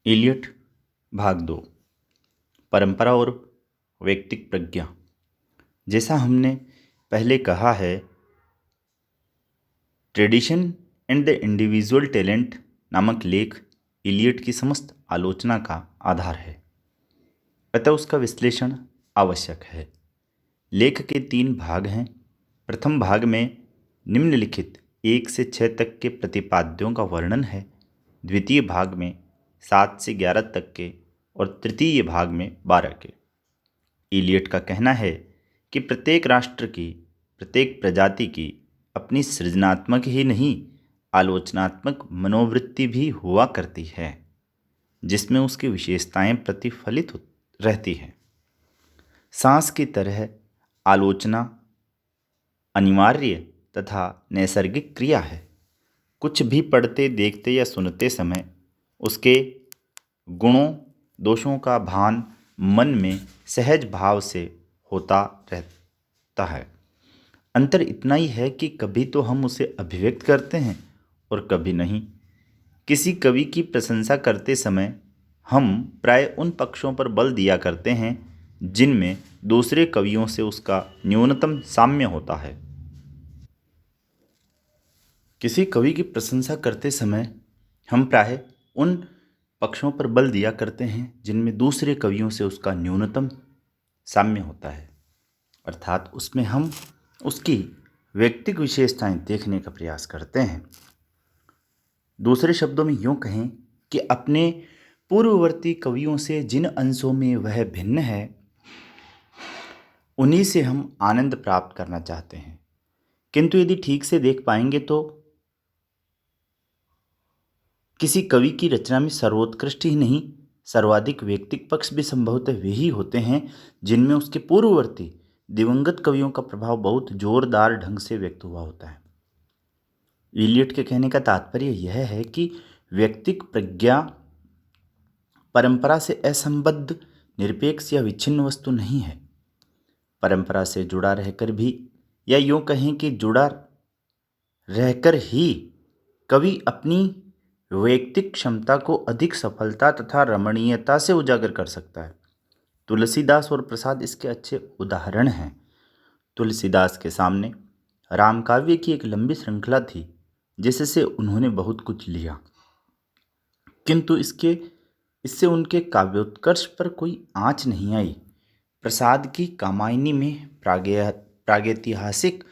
Elliot भाग 2। परंपरा और व्यक्तिक प्रज्ञा। जैसा हमने पहले कहा है, tradition and the individual talent नामक लेख इलियट की समस्त आलोचना का आधार है, अतः उसका विश्लेषण आवश्यक है। लेख के 3 भाग हैं। प्रथम भाग में निम्नलिखित 1 से 6 तक के प्रतिपाद्यों का वर्णन है। द्वितीय भाग में 7 से 11 तक के और तृतीय भाग में 12 के। इलियट का कहना है कि प्रत्येक राष्ट्र की, प्रत्येक प्रजाति की अपनी सृजनात्मक ही नहीं, आलोचनात्मक मनोवृत्ति भी हुआ करती है, जिसमें उसकी विशेषताएं प्रतिफलित रहती हैं। सांस की तरह आलोचना अनिवार्य तथा नैसर्गिक क्रिया है। कुछ भी पढ़ते, देखते या सुनते समय उसके गुणों दोषों का भान मन में सहज भाव से होता रहता है। अंतर इतना ही है कि कभी तो हम उसे अभिव्यक्त करते हैं और कभी नहीं। किसी कवि की प्रशंसा करते समय हम प्राय उन पक्षों पर बल दिया करते हैं जिनमें दूसरे कवियों से उसका न्यूनतम साम्य होता है। किसी कवि की प्रशंसा करते समय हम प्राय उन पक्षों पर बल दिया करते हैं जिनमें दूसरे कवियों से उसका न्यूनतम साम्य होता है, अर्थात उसमें हम उसकी व्यक्तिगत विशेषताएं देखने का प्रयास करते हैं। दूसरे शब्दों में यूँ कहें कि अपने पूर्ववर्ती कवियों से जिन अंशों में वह भिन्न है, उन्हीं से हम आनंद प्राप्त करना चाहते हैं। किंतु यदि ठीक से देख पाएंगे तो किसी कवि की रचना में सर्वोत्कृष्ट ही नहीं, सर्वाधिक व्यक्तिक पक्ष भी संभवतः वे ही होते हैं जिनमें उसके पूर्ववर्ती दिवंगत कवियों का प्रभाव बहुत जोरदार ढंग से व्यक्त हुआ होता है। इलियट के कहने का तात्पर्य यह है कि व्यक्तिक प्रज्ञा परंपरा से असंबद्ध, निरपेक्ष या विच्छिन्न वस्तु नहीं है। परंपरा से जुड़ा रहकर भी, या यूँ कहें कि जुड़ा रहकर ही कवि अपनी वैयक्तिक क्षमता को अधिक सफलता तथा रमणीयता से उजागर कर सकता है। तुलसीदास और प्रसाद इसके अच्छे उदाहरण हैं। तुलसीदास के सामने रामकाव्य की एक लंबी श्रृंखला थी जिससे उन्होंने बहुत कुछ लिया, किंतु इससे उनके काव्योत्कर्ष पर कोई आँच नहीं आई। प्रसाद की कामायनी में प्रागैतिहासिक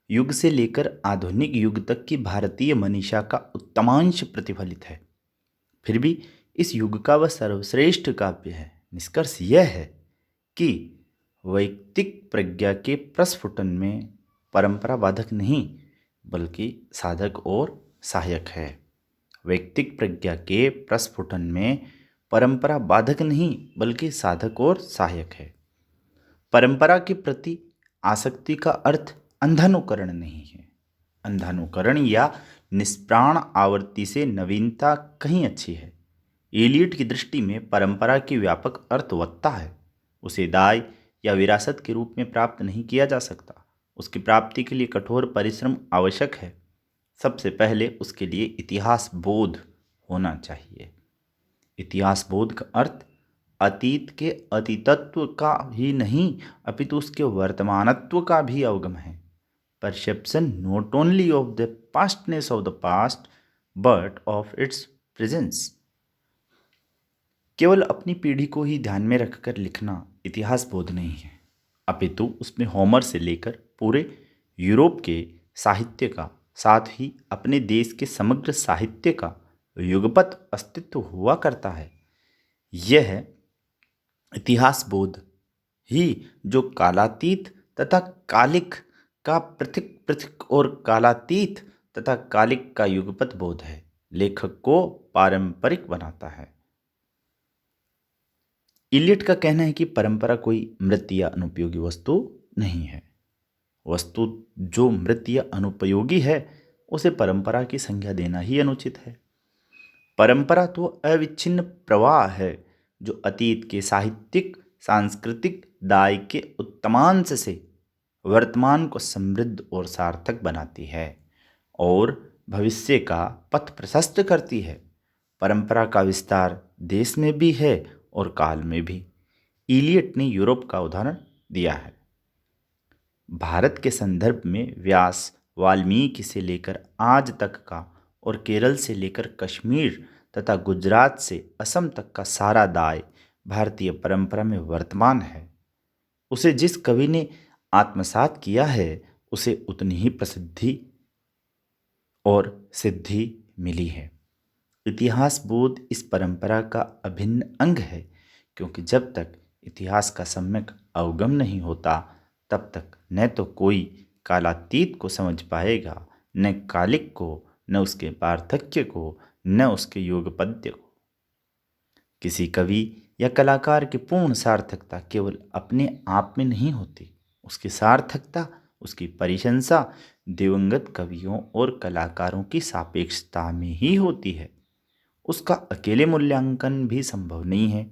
युग से लेकर आधुनिक युग तक की भारतीय मनीषा का उत्तमांश प्रतिफलित है। फिर भी इस युग का वह सर्वश्रेष्ठ काव्य है। निष्कर्ष यह है कि वैयक्तिक प्रज्ञा के प्रस्फुटन में परंपरा बाधक नहीं बल्कि साधक और सहायक है। वैयक्तिक प्रज्ञा के प्रस्फुटन में परंपरा बाधक नहीं बल्कि साधक और सहायक है। परंपरा के प्रति आसक्ति का अर्थ अंधानुकरण नहीं है। अंधानुकरण या निष्प्राण आवृत्ति से नवीनता कहीं अच्छी है। इलियट की दृष्टि में परंपरा की व्यापक अर्थवत्ता है। उसे दाय या विरासत के रूप में प्राप्त नहीं किया जा सकता। उसकी प्राप्ति के लिए कठोर परिश्रम आवश्यक है। सबसे पहले उसके लिए इतिहास बोध होना चाहिए। इतिहास बोध का अर्थ अतीत के अतीतत्व का ही नहीं अपितु उसके वर्तमानत्व का भी अवगम है। Perception not only of the pastness of the past but of its presence. केवल अपनी पीढ़ी को ही ध्यान में रखकर लिखना इतिहास बोध नहीं है, अपितु उसमें होमर से लेकर पूरे यूरोप के साहित्य का, साथ ही अपने देश के समग्र साहित्य का युगपत अस्तित्व हुआ करता है। यह इतिहास बोध ही जो कालातीत तथा कालिक का पृथक पृथक और कालातीत तथा कालिक का युगपत बोध है, लेखक को पारंपरिक बनाता है। इलियट का कहना है कि परंपरा कोई मृत या अनुपयोगी वस्तु नहीं है। वस्तु जो मृत या अनुपयोगी है उसे परंपरा की संज्ञा देना ही अनुचित है। परंपरा तो अविच्छिन्न प्रवाह है जो अतीत के साहित्यिक सांस्कृतिक दाय के उत्तमांश से वर्तमान को समृद्ध और सार्थक बनाती है और भविष्य का पथ प्रशस्त करती है। परंपरा का विस्तार देश में भी है और काल में भी। इलियट ने यूरोप का उदाहरण दिया है। भारत के संदर्भ में व्यास, वाल्मीकि से लेकर आज तक का और केरल से लेकर कश्मीर तथा गुजरात से असम तक का सारा दाय भारतीय परंपरा में वर्तमान है। उसे जिस कवि ने आत्मसात किया है उसे उतनी ही प्रसिद्धि और सिद्धि मिली है। इतिहास बोध इस परंपरा का अभिन्न अंग है, क्योंकि जब तक इतिहास का सम्यक अवगम नहीं होता तब तक न तो कोई कालातीत को समझ पाएगा, न कालिक को, न उसके पार्थक्य को, न उसके योगपद्य को। किसी कवि या कलाकार की पूर्ण सार्थकता केवल अपने आप में नहीं होती, उसकी सार्थकता, उसकी परिशंसा दिवंगत कवियों और कलाकारों की सापेक्षता में ही होती है। उसका अकेले मूल्यांकन भी संभव नहीं है।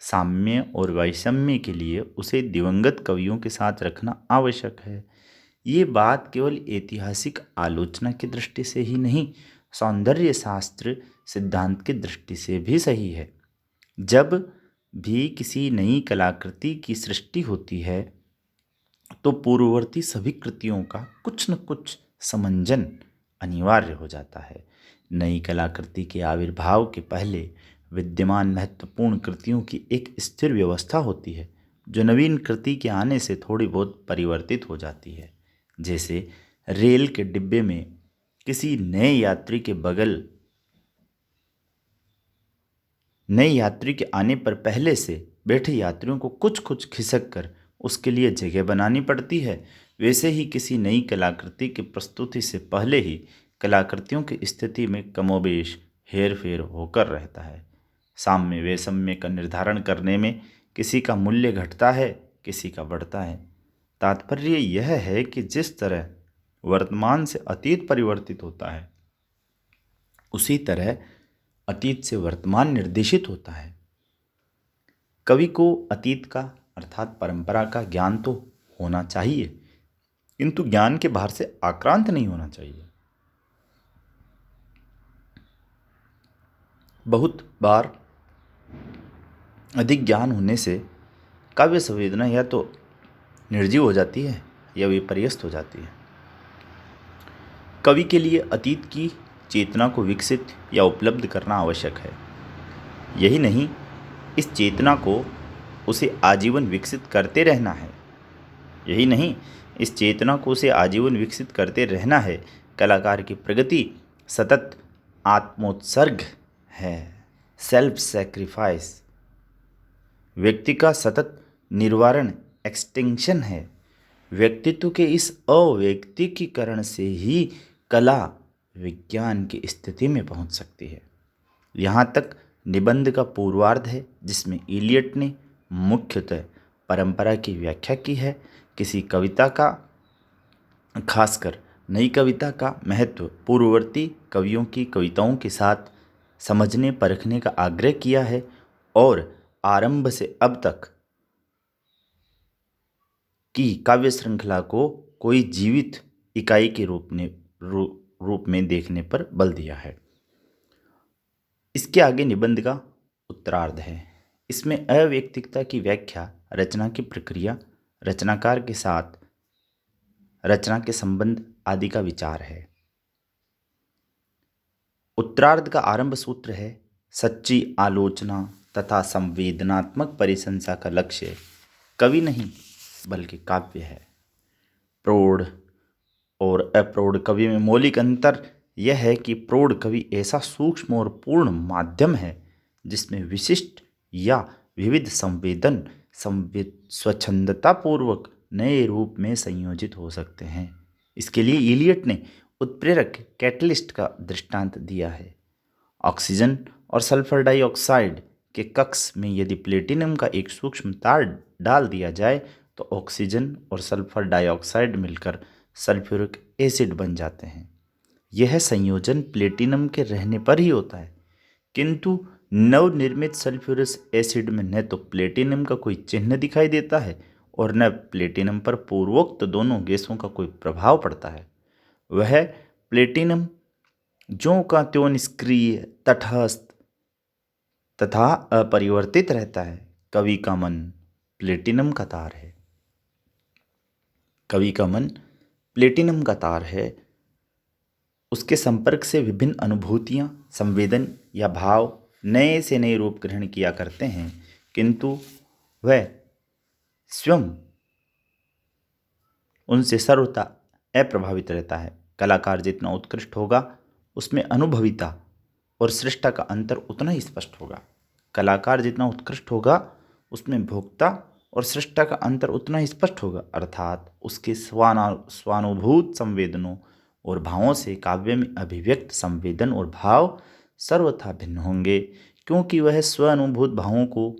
साम्य और वैषम्य के लिए उसे दिवंगत कवियों के साथ रखना आवश्यक है। ये बात केवल ऐतिहासिक आलोचना की दृष्टि से ही नहीं, सौंदर्य शास्त्र सिद्धांत की दृष्टि से भी सही है। जब भी किसी नई कलाकृति की सृष्टि होती है तो पूर्ववर्ती सभी कृतियों का कुछ न कुछ समंजन अनिवार्य हो जाता है। नई कलाकृति के आविर्भाव के पहले विद्यमान महत्वपूर्ण कृतियों की एक स्थिर व्यवस्था होती है, जो नवीन कृति के आने से थोड़ी बहुत परिवर्तित हो जाती है। जैसे रेल के डिब्बे में किसी नए यात्री के आने पर पहले से बैठे यात्रियों को कुछ कुछ खिसक कर उसके लिए जगह बनानी पड़ती है, वैसे ही किसी नई कलाकृति की प्रस्तुति से पहले ही कलाकृतियों की स्थिति में कमोबेश हेर फेर होकर रहता है। साम्य वैषम्य का निर्धारण करने में किसी का मूल्य घटता है, किसी का बढ़ता है। तात्पर्य यह है कि जिस तरह वर्तमान से अतीत परिवर्तित होता है, उसी तरह अतीत से वर्तमान निर्देशित होता है। कवि को अतीत का अर्थात परंपरा का ज्ञान तो होना चाहिए, किंतु ज्ञान के भार से आक्रांत नहीं होना चाहिए। बहुत बार अधिक ज्ञान होने से काव्य संवेदना या तो निर्जीव हो जाती है या विपर्यस्त हो जाती है। कवि के लिए अतीत की चेतना को विकसित या उपलब्ध करना आवश्यक है। यही नहीं, इस चेतना को उसे आजीवन विकसित करते रहना है। कलाकार की प्रगति सतत आत्मोत्सर्ग है, सेल्फ सैक्रिफाइस। व्यक्ति का सतत निर्वारण, एक्सटिंक्शन है। व्यक्तित्व के इस अव्यक्तिकीकरण से ही कला विज्ञान की स्थिति में पहुंच सकती है। यहाँ तक निबंध का पूर्वार्ध है, जिसमें इलियट ने मुख्यतः परंपरा की व्याख्या की है। किसी कविता का, खासकर नई कविता का महत्व पूर्ववर्ती कवियों की कविताओं के साथ समझने परखने का आग्रह किया है और आरंभ से अब तक की काव्य श्रृंखला को कोई जीवित इकाई के रूप में देखने पर बल दिया है। इसके आगे निबंध का उत्तरार्ध है। इसमें अवैयक्तिकता की व्याख्या, रचना की प्रक्रिया, रचनाकार के साथ रचना के संबंध आदि का विचार है। उत्तरार्ध का आरंभ सूत्र है, सच्ची आलोचना तथा संवेदनात्मक परिशंसा का लक्ष्य कवि नहीं बल्कि काव्य है। प्रौढ़ और अप्रौढ़ कवि में मौलिक अंतर यह है कि प्रौढ़ कवि ऐसा सूक्ष्म और पूर्ण माध्यम है जिसमें विशिष्ट या विविध संवेदन स्वच्छंदतापूर्वक नए रूप में संयोजित हो सकते हैं। इसके लिए इलियट ने उत्प्रेरक कैटलिस्ट का दृष्टांत दिया है। ऑक्सीजन और सल्फर डाइऑक्साइड के कक्ष में यदि प्लेटिनम का एक सूक्ष्म तार डाल दिया जाए तो ऑक्सीजन और सल्फर डाइऑक्साइड मिलकर सल्फ्यूरिक एसिड बन जाते हैं। यह संयोजन प्लेटिनम के रहने पर ही होता है, किंतु नवनिर्मित सल्फ्यूरिक एसिड में न तो प्लेटिनम का कोई चिन्ह दिखाई देता है और न प्लेटिनम पर पूर्वोक्त दोनों गैसों का कोई प्रभाव पड़ता है। वह प्लेटिनम ज्यों का त्यों निष्क्रिय, तटस्थ तथा अपरिवर्तित रहता है। कवि का मन प्लेटिनम का तार है। कवि का मन प्लेटिनम का तार है। उसके संपर्क से विभिन्न अनुभूतियाँ, संवेदन या भाव नए से नए रूप ग्रहण किया करते हैं, किंतु वह स्वयं उनसे सर्वथा अप्रभावित रहता है। कलाकार जितना उत्कृष्ट होगा, उसमें अनुभविता और सृष्टा का अंतर उतना ही स्पष्ट होगा। कलाकार जितना उत्कृष्ट होगा, उसमें भोक्ता और सृष्टा का अंतर उतना ही स्पष्ट होगा, अर्थात उसके स्वानुभूत संवेदनों और भावों से काव्य में अभिव्यक्त संवेदन और भाव सर्वथा भिन्न होंगे, क्योंकि वह स्वानुभूत भावों को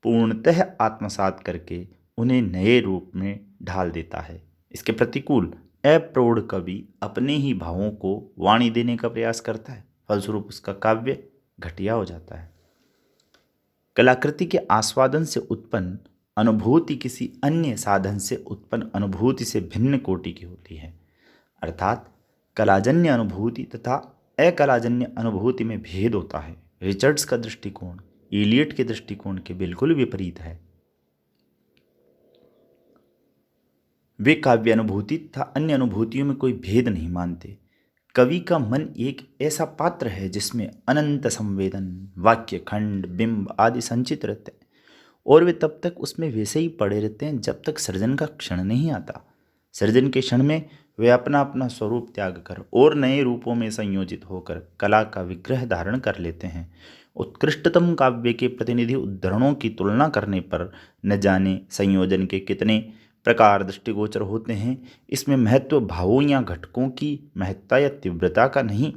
पूर्णतः आत्मसात करके उन्हें नए रूप में ढाल देता है। इसके प्रतिकूल अप्रौढ़ कवि अपने ही भावों को वाणी देने का प्रयास करता है, फलस्वरूप उसका काव्य घटिया हो जाता है। कलाकृति के आस्वादन से उत्पन्न अनुभूति किसी अन्य साधन से उत्पन्न अनुभूति से भिन्न कोटि की होती है, अर्थात कलाजन्य अनुभूति तथा अकलाजन्य अनुभूति में भेद होता है। रिचर्ड्स का दृष्टिकोण इलियट के दृष्टिकोण के बिल्कुल विपरीत है। वे काव्य अनुभूति तथा अन्य अनुभूतियों में कोई भेद नहीं मानते। कवि का मन एक ऐसा पात्र है जिसमें अनंत संवेदन, वाक्य खंड, बिंब आदि संचित रहते हैं, और वे तब तक उसमें वैसे ही पड़े रहते हैं जब तक सृजन का क्षण नहीं आता। सृजन के क्षण में वे अपना अपना स्वरूप त्याग कर और नए रूपों में संयोजित होकर कला का विग्रह धारण कर लेते हैं। उत्कृष्टतम काव्य के प्रतिनिधि उद्धरणों की तुलना करने पर न जाने संयोजन के कितने प्रकार दृष्टिगोचर होते हैं। इसमें महत्व भावों या घटकों की महत्ता या तीव्रता का नहीं,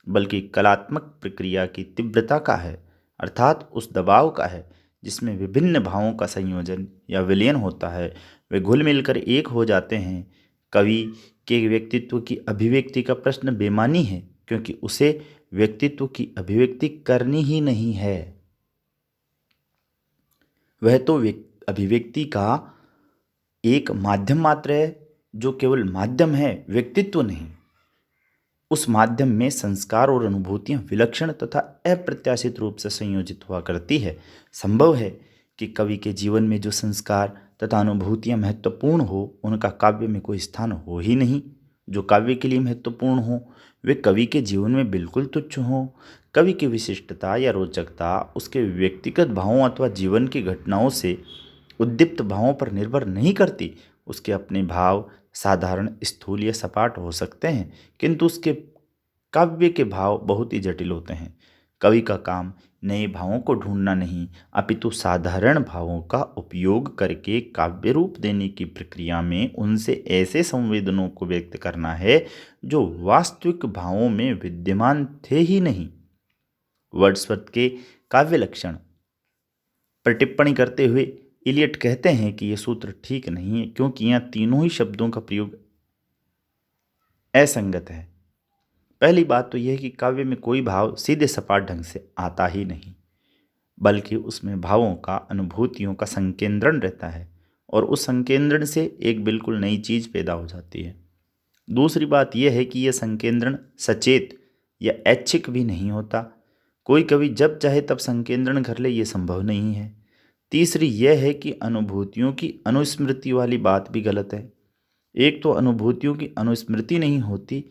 बल्कि कलात्मक प्रक्रिया की तीव्रता का है, अर्थात उस दबाव का है जिसमें विभिन्न भावों का संयोजन या विलयन होता है। वे घुल मिलकर एक हो जाते हैं। कवि के व्यक्तित्व की अभिव्यक्ति का प्रश्न बेमानी है, क्योंकि उसे व्यक्तित्व की अभिव्यक्ति करनी ही नहीं है। वह तो अभिव्यक्ति का एक माध्यम मात्र है, जो केवल माध्यम है, व्यक्तित्व नहीं। उस माध्यम में संस्कार और अनुभूतियाँ विलक्षण तथा अप्रत्याशित रूप से संयोजित हुआ करती है। संभव है कि कवि के जीवन में जो संस्कार तथा अनुभूतियाँ महत्वपूर्ण हो, उनका काव्य में कोई स्थान हो ही नहीं। जो काव्य के लिए महत्वपूर्ण हो, वे कवि के जीवन में बिल्कुल तुच्छ हों। कवि की विशिष्टता या रोचकता उसके व्यक्तिगत भावों अथवा जीवन की घटनाओं से उद्दीप्त भावों पर निर्भर नहीं करती। उसके अपने भाव साधारण, स्थूल या सपाट हो सकते हैं, किंतु उसके काव्य के भाव बहुत ही जटिल होते हैं। कवि का काम नए भावों को ढूंढना नहीं, अपितु साधारण भावों का उपयोग करके काव्य रूप देने की प्रक्रिया में उनसे ऐसे संवेदनों को व्यक्त करना है जो वास्तविक भावों में विद्यमान थे ही नहीं। वर्ड्सवर्थ के काव्य लक्षण पर टिप्पणी करते हुए इलियट कहते हैं कि यह सूत्र ठीक नहीं है, क्योंकि यहाँ तीनों ही शब्दों का प्रयोग असंगत है। पहली बात तो यह है कि काव्य में कोई भाव सीधे सपाट ढंग से आता ही नहीं, बल्कि उसमें भावों का, अनुभूतियों का संकेंद्रण रहता है, और उस संकेंद्रण से एक बिल्कुल नई चीज़ पैदा हो जाती है। दूसरी बात यह है कि यह संकेंद्रण सचेत या ऐच्छिक भी नहीं होता। कोई कवि जब चाहे तब संकेंद्रण कर ले, ये संभव नहीं है। तीसरी यह है कि अनुभूतियों की अनुस्मृति वाली बात भी गलत है। एक तो अनुभूतियों की अनुस्मृति नहीं होती,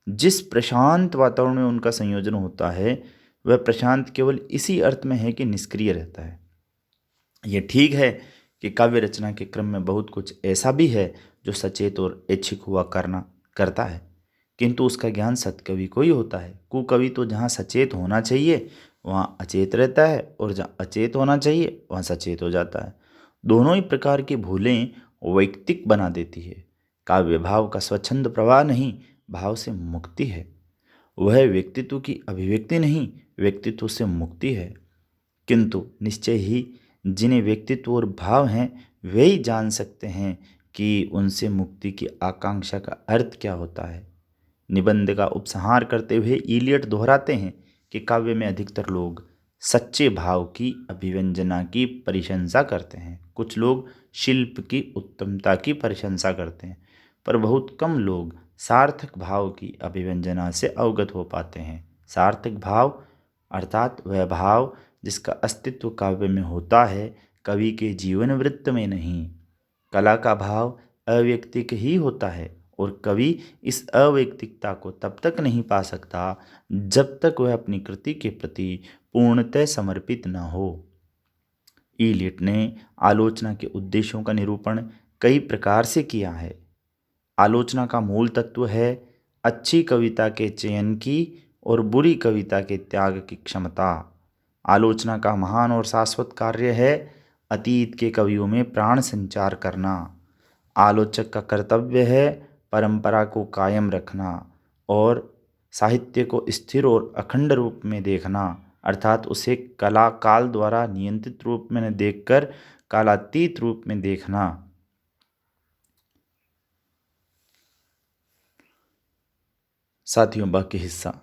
जिस प्रशांत वातावरण में उनका संयोजन होता है, वह प्रशांत केवल इसी अर्थ में है कि निष्क्रिय रहता है। यह ठीक है कि काव्य रचना के क्रम में बहुत कुछ ऐसा भी है जो सचेत और ऐच्छिक हुआ करता है, किंतु उसका ज्ञान सत्कवि को ही होता है। कुकवि तो जहाँ सचेत होना चाहिए वहाँ अचेत रहता है, और जहाँ अचेत होना चाहिए वहाँ सचेत हो जाता है। दोनों ही प्रकार की भूलें वैयक्तिक बना देती है। काव्य भाव का स्वच्छंद प्रवाह नहीं, भाव से मुक्ति है। वह व्यक्तित्व की अभिव्यक्ति नहीं, व्यक्तित्व से मुक्ति है। किंतु निश्चय ही जिन्हें व्यक्तित्व और भाव हैं, वे ही जान सकते हैं कि उनसे मुक्ति की आकांक्षा का अर्थ क्या होता है। निबंध का उपसंहार करते हुए इलियट दोहराते हैं कि काव्य में अधिकतर लोग सच्चे भाव की अभिव्यंजना की प्रशंसा करते हैं। कुछ लोग शिल्प की उत्तमता की प्रशंसा करते हैं, पर बहुत कम लोग सार्थक भाव की अभिव्यंजना से अवगत हो पाते हैं। सार्थक भाव अर्थात वह भाव जिसका अस्तित्व काव्य में होता है, कवि के जीवन वृत्त में नहीं। कला का भाव अवैयक्तिक ही होता है और कवि इस अवैयक्तिकता को तब तक नहीं पा सकता जब तक वह अपनी कृति के प्रति पूर्णतः समर्पित न हो। इलियट ने आलोचना के उद्देश्यों का निरूपण कई प्रकार से किया है। आलोचना का मूल तत्व है अच्छी कविता के चयन की और बुरी कविता के त्याग की क्षमता। आलोचना का महान और शाश्वत कार्य है अतीत के कवियों में प्राण संचार करना। आलोचक का कर्तव्य है परंपरा को कायम रखना और साहित्य को स्थिर और अखंड रूप में देखना, अर्थात उसे कला काल द्वारा नियंत्रित रूप में न देखकर कालातीत रूप में देखना। साथियों, बाकी हिस्सा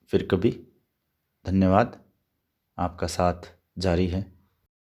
फिर कभी। धन्यवाद। आपका साथ जारी है।